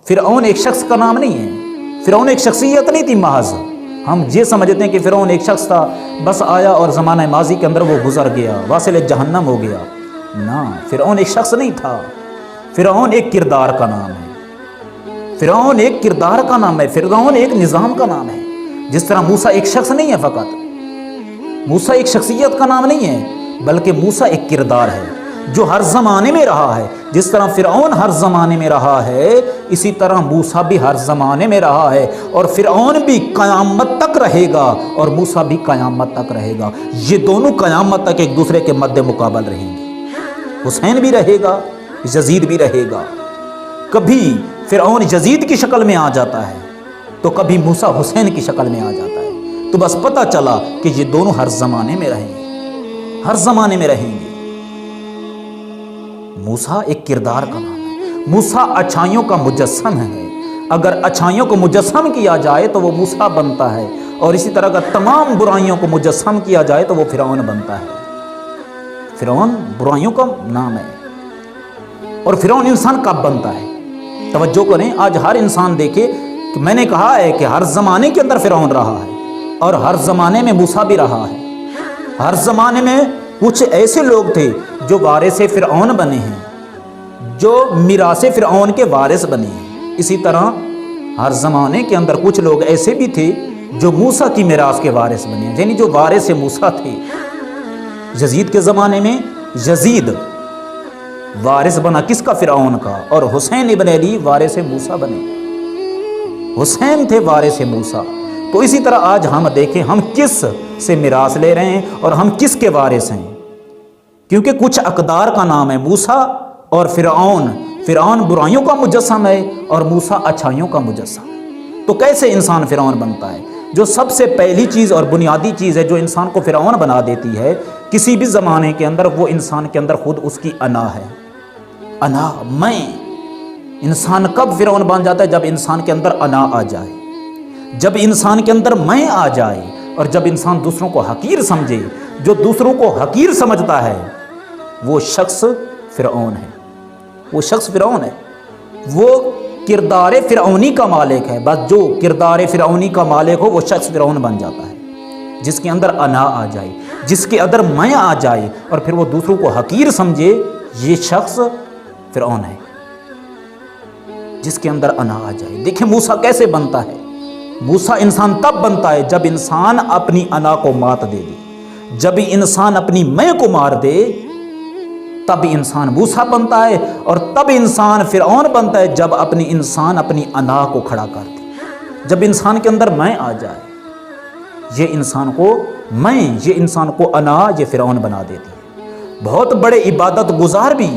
فرعون ایک شخص کا نام نہیں ہے، فرعون ایک شخصیت نہیں تھی محض۔ ہم یہ سمجھتے ہیں کہ فرعون ایک شخص تھا، بس آیا اور زمانہ ماضی کے اندر وہ گزر گیا، واصل جہنم ہو گیا۔ نہ، فرعون ایک شخص نہیں تھا، فرعون ایک کردار کا نام ہے، فرعون ایک کردار کا نام ہے، فرعون ایک نظام کا نام ہے۔ جس طرح موسیٰ ایک شخص نہیں ہے، فقط موسیٰ ایک شخصیت کا نام نہیں ہے، بلکہ موسیٰ ایک کردار ہے جو ہر زمانے میں رہا ہے۔ جس طرح فرعون ہر زمانے میں رہا ہے، اسی طرح موسیٰ بھی ہر زمانے میں رہا ہے، اور فرعون بھی قیامت تک رہے گا اور موسیٰ بھی قیامت تک رہے گا۔ یہ دونوں قیامت تک ایک دوسرے کے مد مقابل رہیں گے۔ حسین بھی رہے گا، یزید بھی رہے گا۔ کبھی فرعون یزید کی شکل میں آ جاتا ہے تو کبھی موسیٰ حسین کی شکل میں آ جاتا ہے، تو بس پتہ چلا کہ یہ دونوں ہر زمانے میں رہیں گے، ہر زمانے میں رہیں گے۔ موسیٰ ایک کردار کا نام ہے، موسیٰ اچھائیوں کا مجسم ہے۔ اگر اچھائیوں کو مجسم کیا جائے تو وہ موسیٰ بنتا ہے، اور اسی طرح اگر تمام برائیوں کو مجسم کیا جائے تو وہ فرعون بنتا ہے۔ فرعون برائیوں کا نام ہے۔ اور فرعون انسان کب بنتا ہے؟ توجہ کریں، آج ہر انسان دیکھے کہ میں نے کہا ہے کہ ہر زمانے کے اندر فرعون رہا ہے، اور ہر زمانے میں موسیٰ بھی رہا ہے۔ ہر زمانے میں کچھ ایسے لوگ تھے جو وارث فرعون بنے ہیں، جو میراث فرعون کے وارث بنے ہیں۔ اسی طرح ہر زمانے کے اندر کچھ لوگ ایسے بھی تھے جو موسیٰ کی میراث کے وارث بنے ہیں، یعنی جو وارث موسیٰ تھے۔ یزید کے زمانے میں یزید وارث بنا کس کا؟ فرعون کا، اور حسین ابن علی وارث موسیٰ بنے، حسین تھے وارث موسیٰ۔ تو اسی طرح آج ہم دیکھیں ہم کس سے میراث لے رہے ہیں اور ہم کس کے وارث ہیں، کیونکہ کچھ اقدار کا نام ہے موسیٰ اور فرعون۔ فرعون برائیوں کا مجسم ہے اور موسیٰ اچھائیوں کا مجسم ہے۔ تو کیسے انسان فرعون بنتا ہے؟ جو سب سے پہلی چیز اور بنیادی چیز ہے جو انسان کو فرعون بنا دیتی ہے کسی بھی زمانے کے اندر، وہ انسان کے اندر خود اس کی انا ہے۔ انا، میں۔ انسان کب فرعون بن جاتا ہے؟ جب انسان کے اندر انا آ جائے، جب انسان کے اندر میں آ جائے، اور جب انسان دوسروں کو حقیر سمجھے۔ جو دوسروں کو حقیر سمجھتا ہے وہ شخص فرعون ہے، وہ شخص فرعون ہے، وہ کردار فرعونی کا مالک ہے۔ بس جو کردار فرعونی کا مالک ہو وہ شخص فرعون بن جاتا ہے، جس کے اندر انا آ جائے، جس کے اندر میں آ جائے، اور پھر وہ دوسروں کو حقیر سمجھے، یہ شخص فرعون ہے، جس کے اندر انا آ جائے۔ دیکھیں موسیٰ کیسے بنتا ہے؟ موسیٰ انسان تب بنتا ہے جب انسان اپنی انا کو مات دے دے، جب انسان اپنی میں کو مار دے تب انسان موسیٰ بنتا ہے، اور تب انسان فرعون بنتا ہے جب انسان اپنی انا کو کھڑا کر دے، جب انسان کے اندر میں آ جائے۔ یہ انسان کو میں، یہ انسان کو انا، یہ فرعون بنا دیتی ہے۔ بہت بڑے عبادت گزار بھی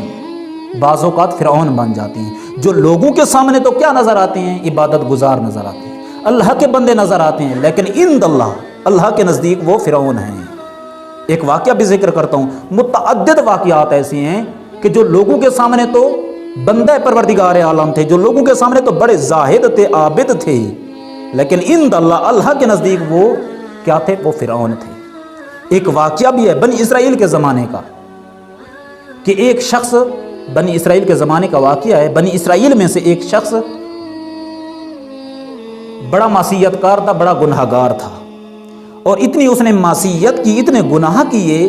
بعض اوقات فرعون بن جاتے ہیں، جو لوگوں کے سامنے تو کیا نظر آتے ہیں؟ عبادت گزار نظر آتے ہیں، اللہ کے بندے نظر آتے ہیں، لیکن عند اللہ، اللہ کے نزدیک وہ فرعون ہیں۔ ایک واقعہ بھی ذکر کرتا ہوں، متعدد واقعات ایسے ہیں کہ جو لوگوں کے سامنے تو بندہ پروردگار عالم تھے، جو لوگوں کے سامنے تو بڑے زاہد تھے، عابد تھے، لیکن عند اللہ، اللہ کے نزدیک وہ کیا تھے؟ وہ فرعون تھے۔ ایک واقعہ بھی ہے بنی اسرائیل کے زمانے کا، کہ ایک شخص، بنی اسرائیل کے زمانے کا واقعہ ہے، بنی اسرائیل میں سے ایک شخص بڑا معصیت کار تھا، بڑا گناہ گار تھا، اور اتنی اس نے معصیت کی، اتنے گناہ کیے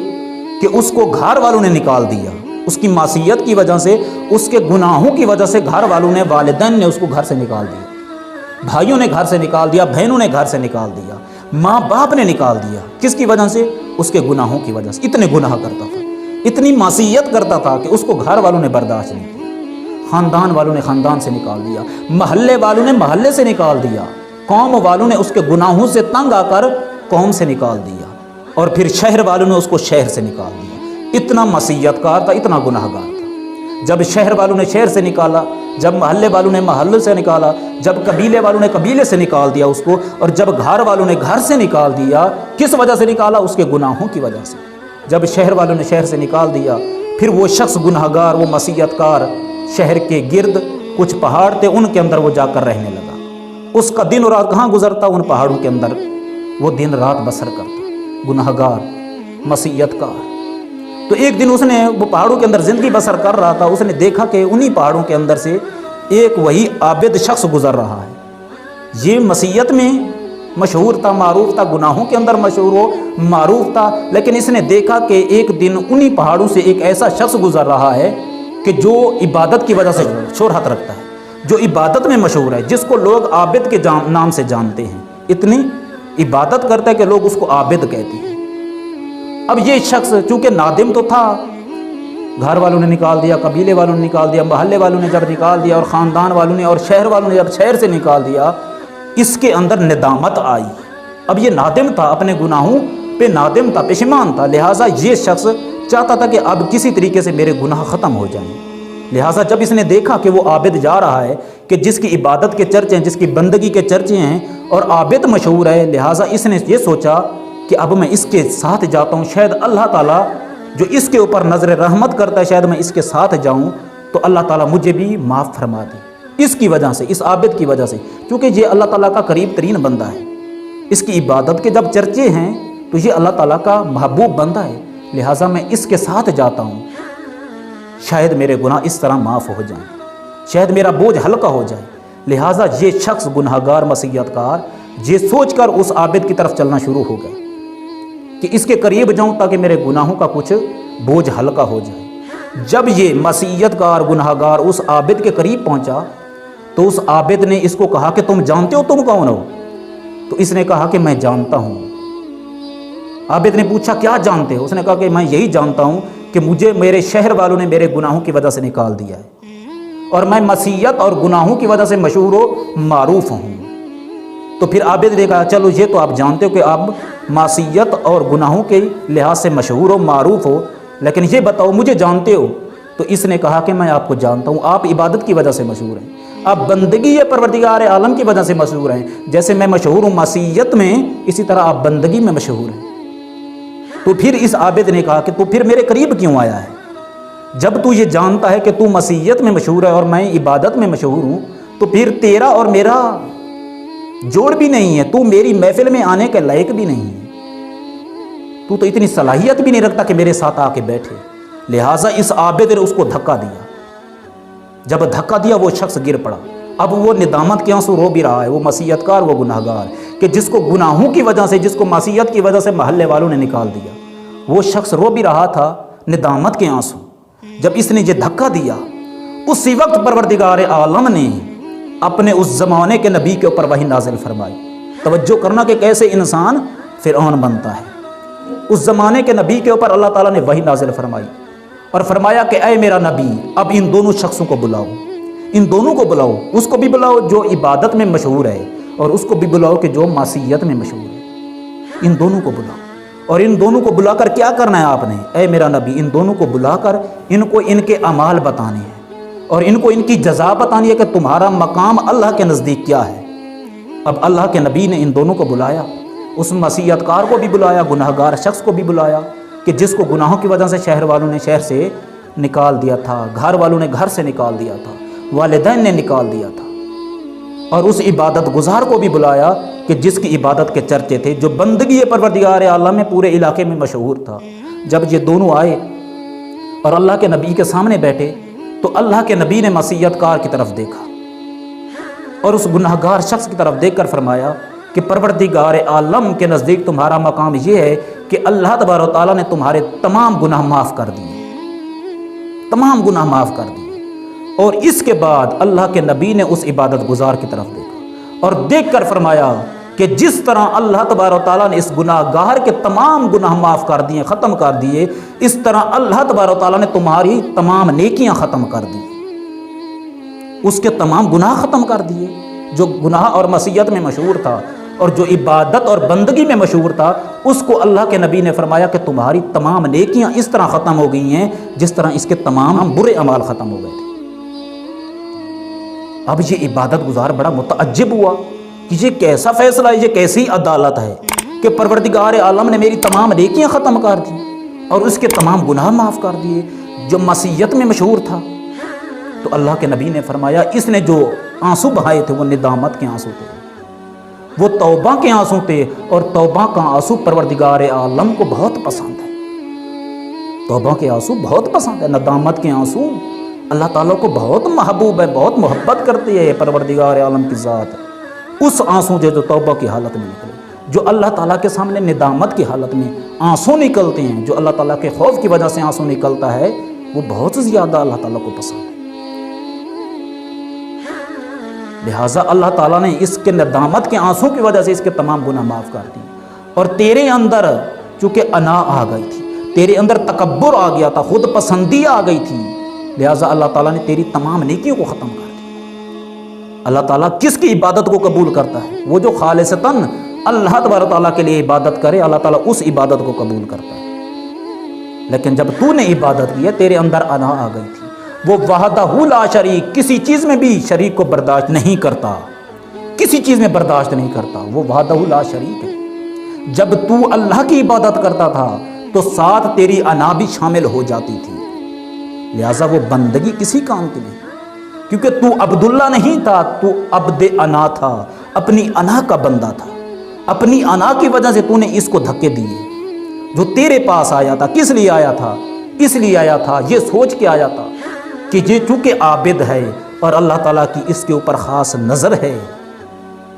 کہ اس کو گھر والوں نے نکال دیا۔ اس کی معصیت کی وجہ سے، اس کے گناہوں کی وجہ سے گھر والوں نے، والدین نے اس کو گھر سے نکال دیا، بھائیوں نے گھر سے نکال دیا، بہنوں نے گھر سے نکال دیا، ماں باپ نے نکال دیا۔ کس کی وجہ سے؟ اس کے گناہوں کی وجہ سے۔ اتنے گناہ کرتا تھا، اتنی معصیت کرتا تھا کہ اس کو گھر والوں نے برداشت نہیں کیا، خاندان والوں نے خاندان سے نکال دیا، محلے والوں نے محلے سے نکال دیا، قوم والوں نے اس کے گناہوں سے تنگ آ کر قوم سے نکال دیا، اور پھر شہر والوں نے اس کو شہر سے نکال دیا۔ اتنا معصیت کار تھا، اتنا گناہ گار تھا۔ جب شہر والوں نے شہر سے نکالا، جب محلے والوں نے محلے سے نکالا، جب قبیلے والوں نے قبیلے سے نکال دیا اس کو، اور جب گھر والوں نے گھر سے نکال دیا، کس وجہ سے نکالا؟ اس کے گناہوں کی وجہ سے۔ جب شہر والوں نے شہر سے نکال دیا، پھر وہ شخص گناہ گار، وہ معصیت کار، شہر کے گرد کچھ پہاڑ تھے، ان کے اندر وہ جا کر رہنے لگا۔ اس کا دن اور رات کہاں گزرتا؟ ان پہاڑوں کے اندر وہ دن رات بسر کرتا، گناہ گار، معصیت کار۔ تو ایک دن اس نے وہ پہاڑوں کے اندر زندگی بسر کر رہا تھا، اس نے دیکھا کہ انہی پہاڑوں کے اندر سے ایک وہی عابد شخص گزر رہا ہے. یہ مسیحیت میں مشہور تھا، معروف تھا، گناہوں کے اندر مشہور ہو معروف تھا، لیکن اس نے دیکھا کہ ایک دن انہی پہاڑوں سے ایک ایسا شخص گزر رہا ہے کہ جو عبادت کی وجہ سے شہرت رکھتا ہے، جو عبادت میں مشہور ہے، جس کو لوگ عابد کے نام سے جانتے ہیں. اتنی عبادت کرتا ہے کہ لوگ اس کو عابد کہتے ہیں. اب یہ شخص چونکہ نادم تو تھا، گھر والوں نے نکال دیا، قبیلے والوں نے نکال دیا، محلے والوں نے جب نکال دیا، اور خاندان والوں نے اور شہر والوں نے جب شہر سے نکال دیا، اس کے اندر ندامت آئی. اب یہ نادم تھا، اپنے گناہوں پہ نادم تھا، پشیمان تھا. لہٰذا یہ شخص چاہتا تھا کہ اب کسی طریقے سے میرے گناہ ختم ہو جائیں. لہٰذا جب اس نے دیکھا کہ وہ عابد جا رہا ہے، کہ جس کی عبادت کے چرچے ہیں، جس کی بندگی کے چرچے ہیں، اور عابد مشہور ہے، لہٰذا اس نے یہ سوچا کہ اب میں اس کے ساتھ جاتا ہوں، شاید اللہ تعالیٰ جو اس کے اوپر نظر رحمت کرتا ہے، شاید میں اس کے ساتھ جاؤں تو اللہ تعالیٰ مجھے بھی معاف فرما دے. اس کی وجہ سے، اس عابد کی وجہ سے، کیونکہ یہ اللہ تعالیٰ کا قریب ترین بندہ ہے. اس کی عبادت کے جب چرچے ہیں تو یہ اللہ تعالیٰ کا محبوب بندہ ہے، لہٰذا میں اس کے ساتھ جاتا ہوں، شاید میرے گناہ اس طرح معاف ہو جائیں، شاید میرا بوجھ ہلکا ہو جائے. لہٰذا یہ شخص گناہگار مسیحیت کار یہ سوچ کر اس عابد کی طرف چلنا شروع ہو گئے کہ اس کے قریب جاؤں تاکہ میرے گناہوں کا کچھ بوجھ ہلکا ہو جائے. جب یہ مسیحیت کار گناہگار اس عابد کے قریب پہنچا تو اس عابد نے اس کو کہا کہ تم جانتے ہو تم کون ہو؟ تو اس نے کہا کہ میں جانتا ہوں. عابد نے پوچھا کیا جانتے ہو؟ اس نے کہا کہ میں یہی جانتا ہوں کہ مجھے میرے شہر والوں نے میرے گناہوں کی وجہ سے نکال دیا ہے، اور میں مسیحیت اور گناہوں کی وجہ سے مشہور و معروف ہوں. تو پھر عابد نے کہا چلو یہ تو آپ جانتے ہو کہ آپ معصیت اور گناہوں کے لحاظ سے مشہور و معروف ہو، لیکن یہ بتاؤ مجھے جانتے ہو؟ تو اس نے کہا کہ میں آپ کو جانتا ہوں، آپ عبادت کی وجہ سے مشہور ہیں، آپ بندگی پروردگار عالم کی وجہ سے مشہور ہیں. جیسے میں مشہور ہوں معصیت میں، اسی طرح آپ بندگی میں مشہور ہیں. تو پھر اس عابد نے کہا کہ تو پھر میرے قریب کیوں آیا ہے؟ جب تو یہ جانتا ہے کہ تو مسیحیت میں مشہور ہے اور میں عبادت میں مشہور ہوں، تو پھر تیرا اور میرا جوڑ بھی نہیں ہے، تو میری محفل میں آنے کے لائق بھی نہیں ہے، تو اتنی صلاحیت بھی نہیں رکھتا کہ میرے ساتھ آ کے بیٹھے. لہٰذا اس عابد نے اس کو دھکا دیا. جب دھکا دیا وہ شخص گر پڑا. اب وہ ندامت کے آنسو رو بھی رہا ہے، وہ مسیحیت کار، وہ گناہگار کہ جس کو گناہوں کی وجہ سے، جس کو معصیت کی وجہ سے محلے والوں نے نکال دیا، وہ شخص رو بھی رہا تھا ندامت کے آنسو. جب اس نے یہ دھکا دیا، اسی وقت پروردگار عالم نے اپنے اس زمانے کے نبی کے اوپر وحی نازل فرمائی. توجہ کرنا کہ کیسے انسان فرعون بنتا ہے. اس زمانے کے نبی کے اوپر اللہ تعالیٰ نے وحی نازل فرمائی اور فرمایا کہ اے میرا نبی، اب ان دونوں شخصوں کو بلاؤ، ان دونوں کو بلاؤ، اس کو بھی بلاؤ جو عبادت میں مشہور ہے، اور اس کو بھی بلاؤ کہ جو معصیت میں مشہور ہے. ان دونوں کو بلاؤ. اور ان دونوں کو بلا کر کیا کرنا ہے آپ نے؟ اے میرا نبی، ان دونوں کو بلا کر ان کو ان کے اعمال بتانے ہیں، اور ان کو ان کی جزا بتانی ہے کہ تمہارا مقام اللہ کے نزدیک کیا ہے. اب اللہ کے نبی نے ان دونوں کو بلایا، اس مسیحیت کار کو بھی بلایا، گناہگار شخص کو بھی بلایا کہ جس کو گناہوں کی وجہ سے شہر والوں نے شہر سے نکال دیا تھا، گھر والوں نے گھر سے نکال دیا تھا، والدین نے نکال دیا تھا. اور اس عبادت گزار کو بھی بلایا کہ جس کی عبادت کے چرچے تھے، جو بندگی پروردگار عالم میں پورے علاقے میں مشہور تھا. جب یہ دونوں آئے اور اللہ کے نبی کے سامنے بیٹھے تو اللہ کے نبی نے مسیحیت کار کی طرف دیکھا اور اس گناہگار شخص کی طرف دیکھ کر فرمایا کہ پروردگار عالم کے نزدیک تمہارا مقام یہ ہے کہ اللہ تبارک و تعالیٰ نے تمہارے تمام گناہ معاف کر دیے، تمام گناہ معاف کر دیے. اور اس کے بعد اللہ کے نبی نے اس عبادت گزار کی طرف دیکھا اور دیکھ کر فرمایا کہ جس طرح اللہ تبارک و تعالیٰ نے اس گناہ گار کے تمام گناہ معاف کر دیے، ختم کر دیے، اس طرح اللہ تبارک و تعالیٰ نے تمہاری تمام نیکیاں ختم کر دی، اس کے تمام گناہ ختم کر دیے. جو گناہ اور معصیت میں مشہور تھا اور جو عبادت اور بندگی میں مشہور تھا، اس کو اللہ کے نبی نے فرمایا کہ تمہاری تمام نیکیاں اس طرح ختم ہو گئی ہیں جس طرح اس کے تمام برے اعمال ختم ہو گئے تھے. اب یہ عبادت گزار بڑا متعجب ہوا کہ یہ کیسا فیصلہ ہے، یہ کیسی عدالت ہے کہ پروردگار عالم نے میری تمام نیکیاں ختم کر دی اور اس کے تمام گناہ معاف کر دیے جو معصیت میں مشہور تھا. تو اللہ کے نبی نے فرمایا اس نے جو آنسو بہائے تھے وہ ندامت کے آنسو تھے، وہ توبہ کے آنسو تھے، اور توبہ کا آنسو پروردگار عالم کو بہت پسند ہے. توبہ کے آنسو بہت پسند ہے. ندامت کے آنسو اللہ تعالیٰ کو بہت محبوب ہے, بہت محبت کرتی ہے یہ پروردگار عالم کی ذات. اس آنسو جو توبہ کی حالت میں نکلے, جو اللہ تعالیٰ کے سامنے ندامت کی حالت میں آنسو نکلتے ہیں, جو اللہ تعالیٰ کے خوف کی وجہ سے آنسو نکلتا ہے, وہ بہت زیادہ اللہ تعالیٰ کو پسند ہے. لہٰذا اللہ تعالیٰ نے اس کے ندامت کے آنسو کی وجہ سے اس کے تمام گناہ معاف کر دیے. اور تیرے اندر چونکہ انا آ گئی تھی, تیرے اندر تکبر آ گیا تھا, خود پسندی آ گئی تھی, لہٰذا اللہ تعالیٰ نے تیری تمام نیکیوں کو ختم کر دیا. اللہ تعالیٰ کس کی عبادت کو قبول کرتا ہے؟ وہ جو خالصتاً اللہ تبارک تعالیٰ کے لیے عبادت کرے, اللہ تعالیٰ اس عبادت کو قبول کرتا ہے. لیکن جب تو نے عبادت کی ہے, تیرے اندر انا آ گئی تھی. وہ وحدہ لا شریک, کسی چیز میں بھی شریک کو برداشت نہیں کرتا, کسی چیز میں برداشت نہیں کرتا, وہ وحدہ لا شریک ہے. جب تو اللہ کی عبادت کرتا تھا تو ساتھ تیری انا بھی شامل ہو جاتی تھی, لہٰذا وہ بندگی کسی کام کی نہیں, کیونکہ تو عبداللہ نہیں تھا, تو عبد انا تھا, اپنی انا کا بندہ تھا. اپنی انا کی وجہ سے تو نے اس کو دھکے دیے. جو تیرے پاس آیا تھا کس لیے آیا تھا؟ اس لیے آیا تھا, یہ سوچ کے آیا تھا کہ یہ چونکہ عابد ہے اور اللہ تعالیٰ کی اس کے اوپر خاص نظر ہے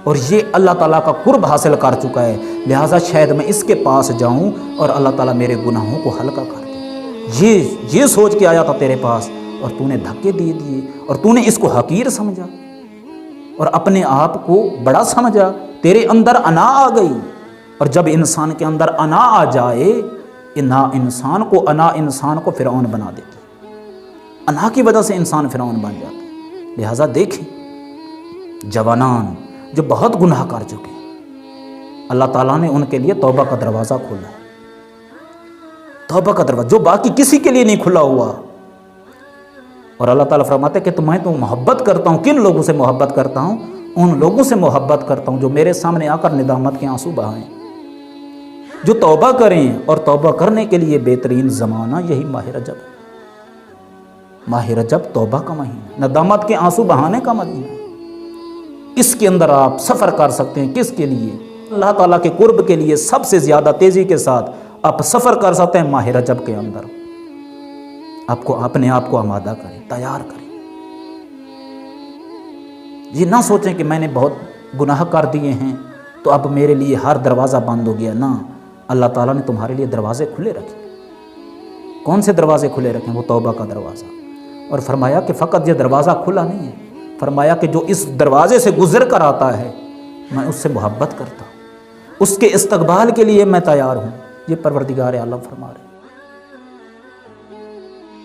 اور یہ اللہ تعالیٰ کا قرب حاصل کر چکا ہے, لہٰذا شاید میں اس کے پاس جاؤں اور اللہ تعالیٰ میرے گناہوں کو ہلکا کر دے. یہ سوچ کے آیا تھا تیرے پاس, اور تو نے دھکے دے دیے, اور تو نے اس کو حقیر سمجھا اور اپنے آپ کو بڑا سمجھا. تیرے اندر انا آ گئی, اور جب انسان کے اندر انا آ جائے, انا انسان کو فرعون بنا دیتی. انا کی وجہ سے انسان فرعون بن جاتا ہے. لہٰذا دیکھیں جوانان جو بہت گناہ کر چکے ہیں, اللہ تعالیٰ نے ان کے لیے توبہ کا دروازہ کھولا ہے. توبہ کا دروازہ جو باقی کسی کے لیے نہیں کھلا ہوا. اور اللہ تعالیٰ فرماتے ہیں کہ میں تو محبت کرتا ہوں. کن لوگوں سے محبت کرتا ہوں؟ ان لوگوں سے محبت کرتا ہوں جو میرے سامنے آ کر ندامت کے آنسو بہائیں, جو توبہ کریں. اور توبہ کرنے کے لیے بہترین زمانہ یہی ماہ رجب ہے. ماہ رجب توبہ کا مہینہ, ندامت کے آنسو بہانے کا مہینہ. اس کے اندر آپ سفر کر سکتے ہیں. کس کے لیے؟ اللہ تعالیٰ کے قرب کے لیے سب سے زیادہ تیزی کے ساتھ آپ سفر کر سکتے ہیں ماہ رجب کے اندر. آپ کو اپنے آپ کو آمادہ کریں, تیار کریں. یہ نہ سوچیں کہ میں نے بہت گناہ کر دیے ہیں تو اب میرے لیے ہر دروازہ بند ہو گیا. نہ, اللہ تعالیٰ نے تمہارے لیے دروازے کھلے رکھے. کون سے دروازے کھلے رکھے؟ وہ توبہ کا دروازہ. اور فرمایا کہ فقط یہ دروازہ کھلا نہیں ہے, فرمایا کہ جو اس دروازے سے گزر کر آتا ہے میں اس سے محبت کرتا ہوں, اس کے استقبال کے لیے میں تیار ہوں. یہ پروردگار عالم فرما رہے ہیں.